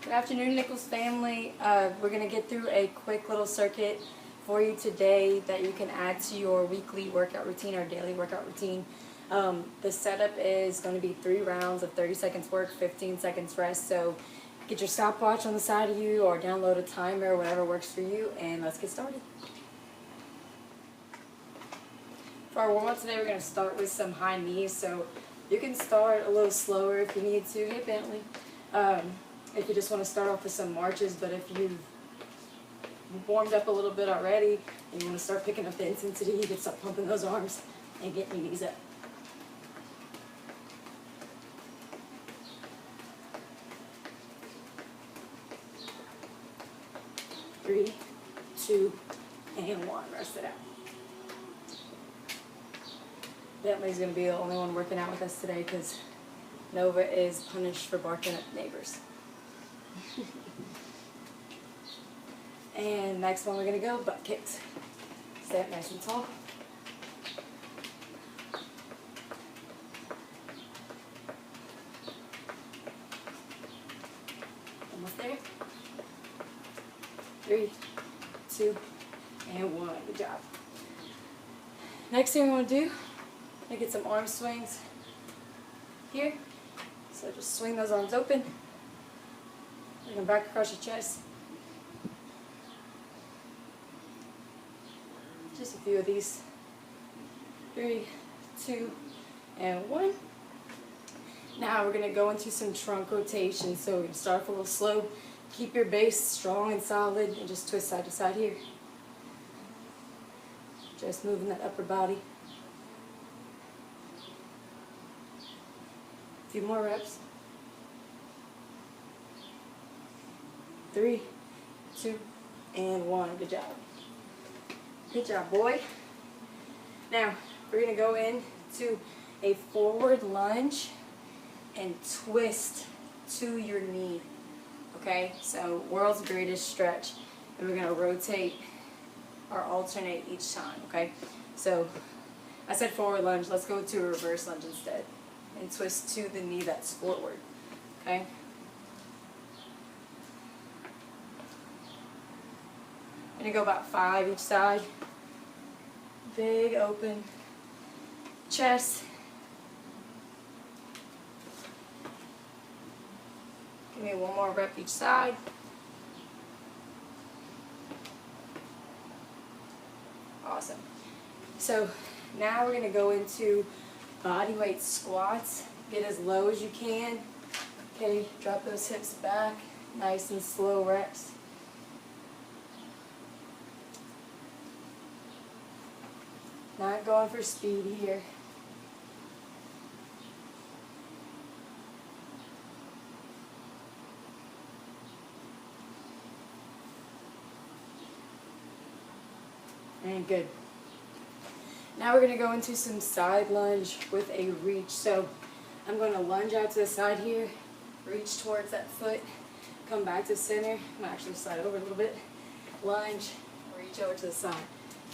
Good afternoon, Nichols family. We're going to get through a quick little circuit for you today that you can add to your weekly workout routine or daily workout routine. The setup is going to be 3 rounds of 30 seconds work, 15 seconds rest. So get your stopwatch on the side of you or download a timer, whatever works for you, and let's get started. For our warm-up today, we're going to start with some high knees. So you can start a little slower if you need to. Hey, Bentley. If you just want to start off with some marches, but if you've warmed up a little bit already and you want to start picking up the intensity, you can start pumping those arms and getting your knees up. Three, 2, and 1. Rest it out. Bentley's going to be the only one working out with us today because Nova is punished for barking at neighbors. And next one we're going to go, butt kicks. Stay up nice and tall. Almost there. 3, 2, and 1. Good job. Next thing we want to do, we get some arm swings here. So just swing those arms open. Bring them back across your chest. Just a few of these. 3, 2, and 1. Now we're going to go into some trunk rotation. So we're going to start off a little slow. Keep your base strong and solid and just twist side to side here. Just moving that upper body. A few more reps. 3, 2, and 1. Good job. Good job, boy. Now, we're going to go into a forward lunge and twist to your knee. Okay? So, world's greatest stretch. And we're going to rotate or alternate each time. Okay? So, I said forward lunge. Let's go to a reverse lunge instead. And twist to the knee that's forward. Okay? I'm going to go about 5 each side. Big open chest. Give me one more rep each side. Awesome. So now we're going to go into body weight squats. Get as low as you can. Okay, drop those hips back. Nice and slow reps. Not going for speed here. And good. Now we're going to go into some side lunge with a reach. So I'm going to lunge out to the side here, reach towards that foot, come back to center. I'm going to actually slide over a little bit. Lunge, reach over to the side.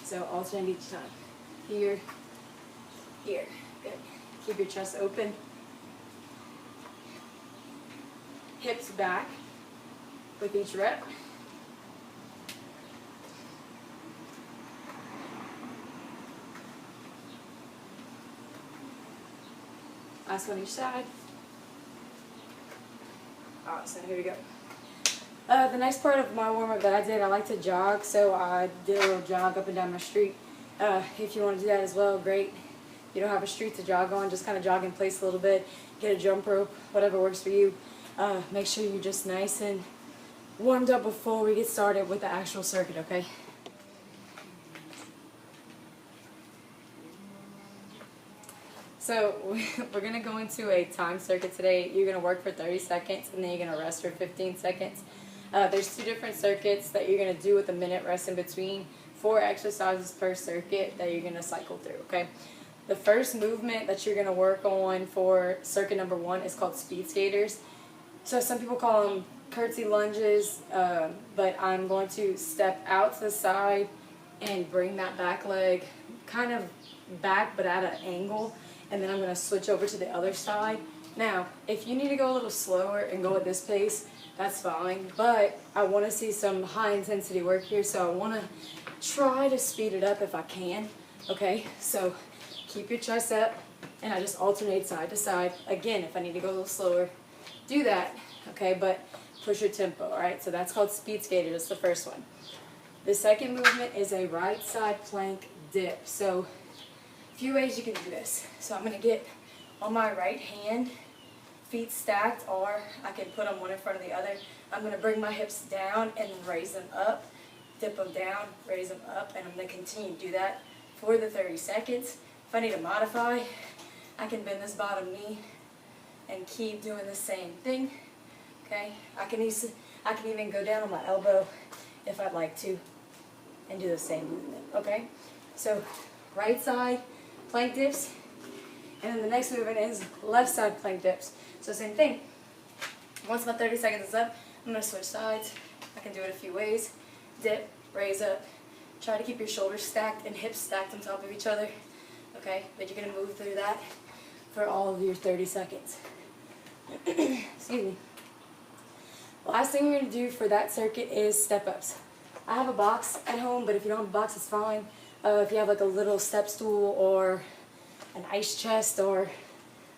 So alternate each time. Here, here. Good. Keep your chest open. Hips back with each rep. Last one each side. Awesome, here we go. The nice part of my warm-up that I did, I like to jog, so I did a little jog up and down my street. If you want to do that as well, great. If you don't have a street to jog on, just kind of jog in place a little bit. Get a jump rope, whatever works for you. Make sure you're just nice and warmed up before we get started with the actual circuit, okay? So we're going to go into a time circuit today. You're going to work for 30 seconds and then you're going to rest for 15 seconds. There's 2 different circuits that you're going to do with a minute rest in between. 4 exercises per circuit that you're going to cycle through, okay? The first movement that you're going to work on for circuit number 1 is called speed skaters. So some people call them curtsy lunges, but I'm going to step out to the side and bring that back leg kind of back but at an angle, and then I'm going to switch over to the other side Now, if you need to go a little slower and go at this pace, that's fine, but I want to see some high intensity work here, so I want to try to speed it up if I can, okay? So keep your chest up, and I just alternate side to side. Again, if I need to go a little slower, do that, okay? But push your tempo, all right? So that's called speed skater. That's the first one. The second movement is a right side plank dip. So a few ways you can do this. So I'm going to get on my right hand, feet stacked, or I can put them one in front of the other. I'm going to bring my hips down and raise them up, dip them down, raise them up, and I'm going to continue to do that for the 30 seconds. If I need to modify, I can bend this bottom knee and keep doing the same thing. Okay, I can even go down on my elbow if I'd like to and do the same movement. Okay, so right side plank dips, and then the next movement is left side plank dips. So same thing. Once my 30 seconds is up, I'm going to switch sides. I can do it a few ways. Dip, raise up. Try to keep your shoulders stacked and hips stacked on top of each other. Okay, but you're going to move through that for all of your 30 seconds. Excuse me. Last thing we're going to do for that circuit is step-ups. I have a box at home, but if you don't have a box, it's fine. If you have like a little step stool or an ice chest or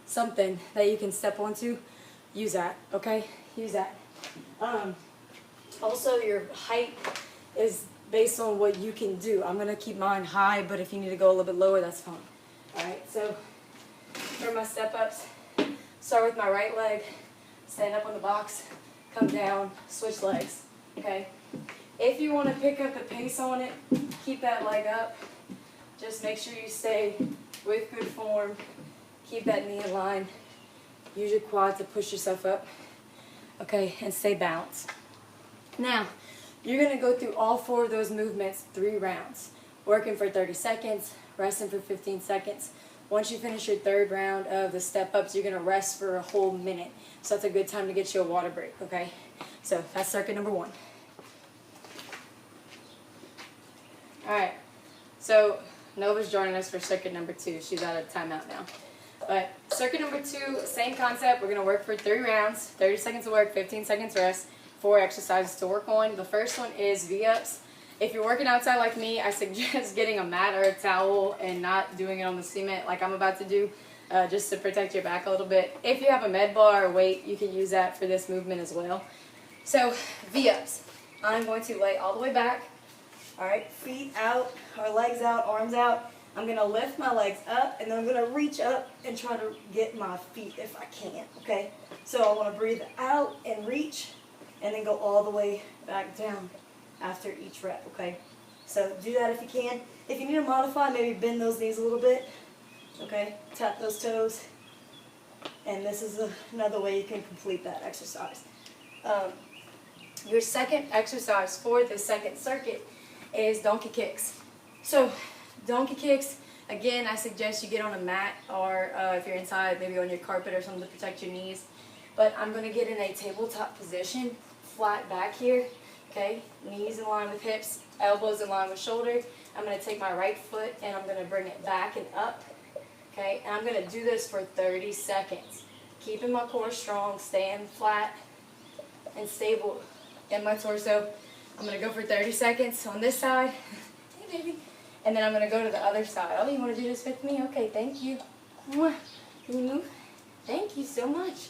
something that you can step onto, use that, okay? Use that. Also, your height is based on what you can do. I'm going to keep mine high, but if you need to go a little bit lower, that's fine. Alright, so for my step-ups, start with my right leg, stand up on the box, come down, switch legs, okay? If you want to pick up the pace on it, keep that leg up. Just make sure you stay with good form. Keep that knee in line. Use your quad to push yourself up, okay, and stay balanced. Now, you're going to go through all 4 of those movements 3 rounds, working for 30 seconds, resting for 15 seconds. Once you finish your 3rd round of the step-ups, you're going to rest for a whole minute. So that's a good time to get you a water break, okay? So that's circuit number 1. Alright, so Nova's joining us for circuit number 2. She's out of timeout now. But circuit number 2, same concept. We're going to work for 3 rounds, 30 seconds of work, 15 seconds rest, 4 exercises to work on. The first one is V-ups. If you're working outside like me, I suggest getting a mat or a towel and not doing it on the cement like I'm about to do, just to protect your back a little bit. If you have a med bar or weight, you can use that for this movement as well. So, V-ups. I'm going to lay all the way back. Alright, feet out, or legs out, arms out. I'm going to lift my legs up, and then I'm going to reach up and try to get my feet if I can, okay? So I want to breathe out and reach, and then go all the way back down after each rep, okay? So do that if you can. If you need to modify, maybe bend those knees a little bit, okay? Tap those toes, and this is another way you can complete that exercise. Your second exercise for the second circuit is donkey kicks. So donkey kicks, again, I suggest you get on a mat, or if you're inside, maybe on your carpet or something to protect your knees. But I'm going to get in a tabletop position, flat back here, okay? Knees in line with hips, elbows in line with shoulder. I'm going to take my right foot and I'm going to bring it back and up, okay? And I'm going to do this for 30 seconds. Keeping my core strong, staying flat and stable in my torso. I'm going to go for 30 seconds on this side. Hey, baby. And then I'm going to go to the other side. Oh, you want to do this with me? Okay, thank you. Can you move? Thank you so much.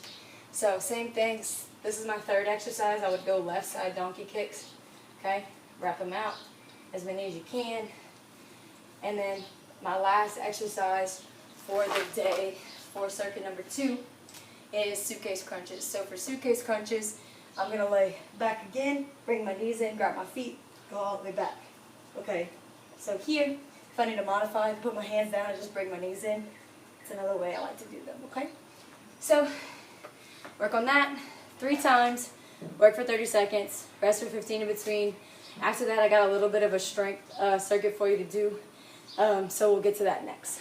So, same things. This is my 3rd exercise. I would go left side donkey kicks. Okay? Wrap them out as many as you can. And then my last exercise for the day for circuit number 2 is suitcase crunches. So for suitcase crunches, I'm going to lay back again, bring my knees in, grab my feet, go all the way back. Okay, so here, if I need to modify, put my hands down and just bring my knees in. It's another way I like to do them, okay? So, work on that 3 times, work for 30 seconds, rest for 15 in between. After that, I got a little bit of a strength circuit for you to do, so we'll get to that next.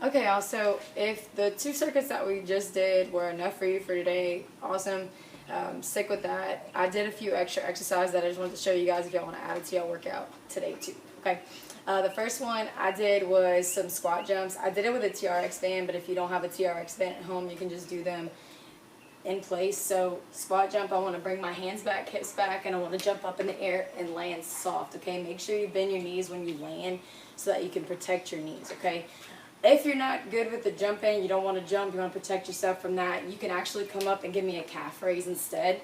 Okay, y'all, so if the 2 circuits that we just did were enough for you for today, awesome. Stick with that. I did a few extra exercises that I just wanted to show you guys if y'all want to add it to your workout today too. Okay. The first one I did was some squat jumps. I did it with a TRX band, but if you don't have a TRX band at home, you can just do them in place. So squat jump, I want to bring my hands back, hips back, and I want to jump up in the air and land soft, okay? Make sure you bend your knees when you land so that you can protect your knees, okay? If you're not good with the jumping, you don't want to jump, you want to protect yourself from that, you can actually come up and give me a calf raise instead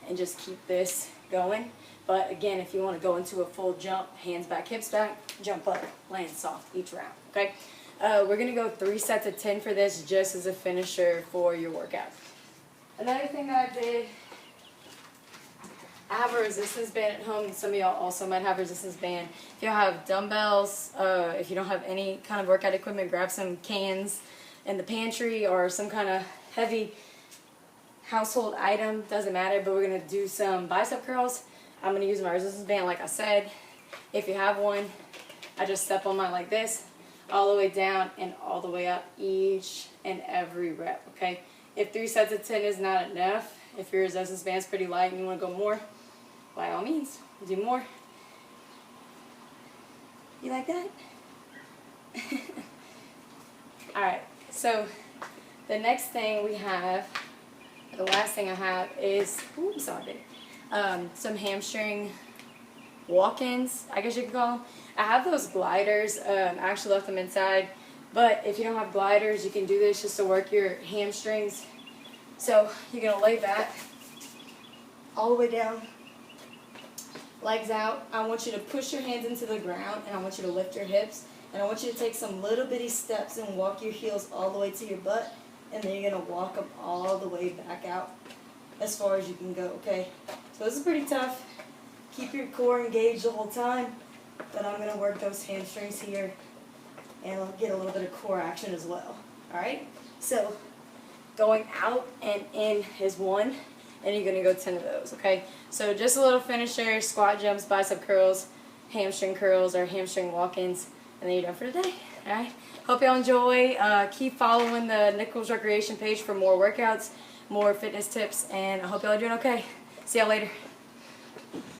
and just keep this going. But again, if you want to go into a full jump, hands back, hips back, jump up, land soft each round, okay? We're going to go 3 sets of 10 for this just as a finisher for your workout. Another thing that I did, I have a resistance band at home. Some of y'all also might have a resistance band. If y'all have dumbbells, if you don't have any kind of workout equipment, grab some cans in the pantry or some kind of heavy household item, doesn't matter, but we're going to do some bicep curls. I'm going to use my resistance band like I said. If you have one, I just step on mine like this, all the way down and all the way up each and every rep, okay? If 3 sets of 10 is not enough, if your resistance band's pretty light and you want to go more, by all means, do more. You like that? Alright, so the next thing we have, the last thing I have is, some hamstring walk-ins, I guess you could call them. I have those gliders. I actually left them inside. But if you don't have gliders, you can do this just to work your hamstrings. So you're going to lay back all the way down, legs out. I want you to push your hands into the ground, and I want you to lift your hips. And I want you to take some little bitty steps and walk your heels all the way to your butt. And then you're going to walk them all the way back out as far as you can go, okay? So this is pretty tough. Keep your core engaged the whole time. But I'm going to work those hamstrings here. And I'll get a little bit of core action as well. Alright? So, going out and in is 1. And you're going to go 10 of those, okay? So just a little finisher, squat jumps, bicep curls, hamstring curls, or hamstring walk-ins. And then you're done for today. Alright? Hope y'all enjoy. Keep following the Nichols Recreation page for more workouts, more fitness tips, and I hope y'all are doing okay. See y'all later.